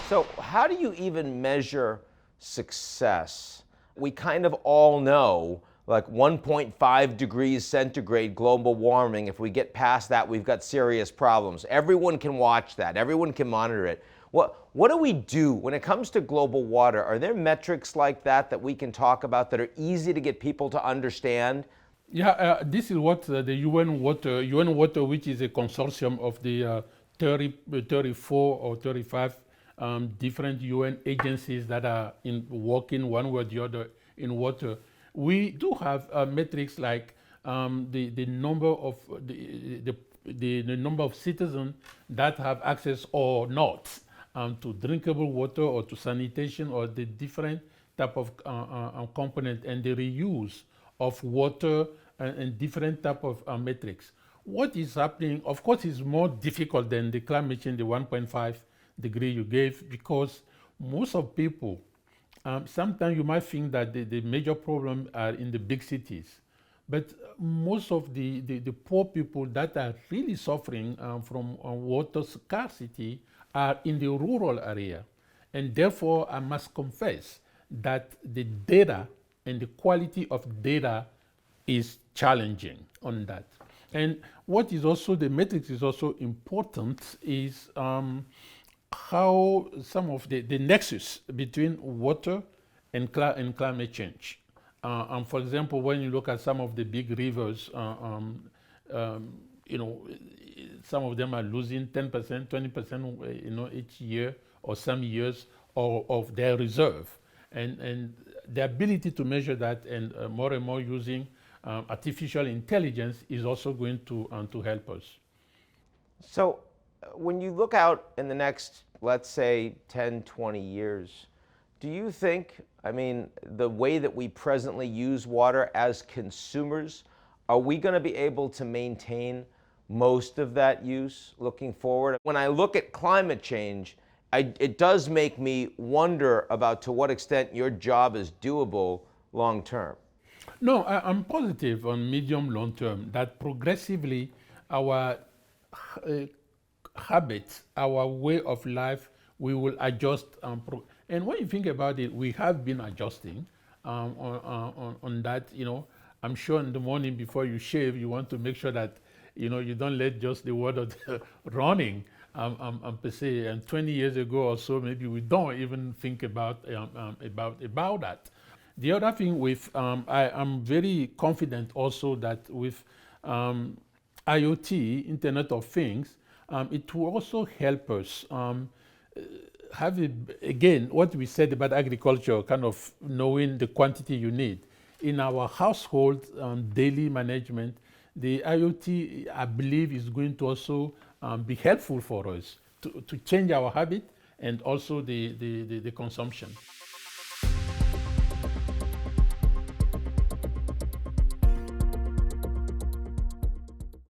So how do you even measure success? We kind of all know like 1.5 degrees centigrade global warming. If we get past that, we've got serious problems. Everyone can watch that. Everyone can monitor it. What do we do when it comes to global water? Are there metrics like that that we can talk about that are easy to get people to understand? Yeah, this is what the UN Water, which is a consortium of the 34 or 35 different UN agencies that are working one way or the other in water. We do have metrics like the number of the number of citizens that have access or not to drinkable water or to sanitation or the different type of component and the reuse of water and different type of metrics. What is happening, of course, is more difficult than the climate change, the 1.5 degree you gave, because most of people, sometimes you might think that the major problem are in the big cities. But most of the poor people that are really suffering from water scarcity are in the rural area. And therefore, I must confess that the data and the quality of data is challenging on that. And what is also, the metrics is also important is how some of the nexus between water and climate change. For example, when you look at some of the big rivers, you know, some of them are losing 10%, 20%, you know, each year or some years of their reserve. And the ability to measure that and more using artificial intelligence is also going to help us. So when you look out in the next, let's say, 10, 20 years, do you think, I mean, the way that we presently use water as consumers, are we going to be able to maintain most of that use looking forward? When I look at climate change, it does make me wonder about to what extent your job is doable long term. No, I'm positive on medium long term that progressively our habits, our way of life, we will adjust. And when you think about it, we have been adjusting on that. You know, I'm sure in the morning before you shave, you want to make sure that you don't let just the water running per se. And 20 years ago or so, maybe we don't even think about that. The other thing with, I am very confident also that with IoT, Internet of Things, it will also help us have, again, what we said about agriculture, kind of knowing the quantity you need. In our household daily management, the IoT, I believe, is going to also be helpful for us to change our habit and also the consumption.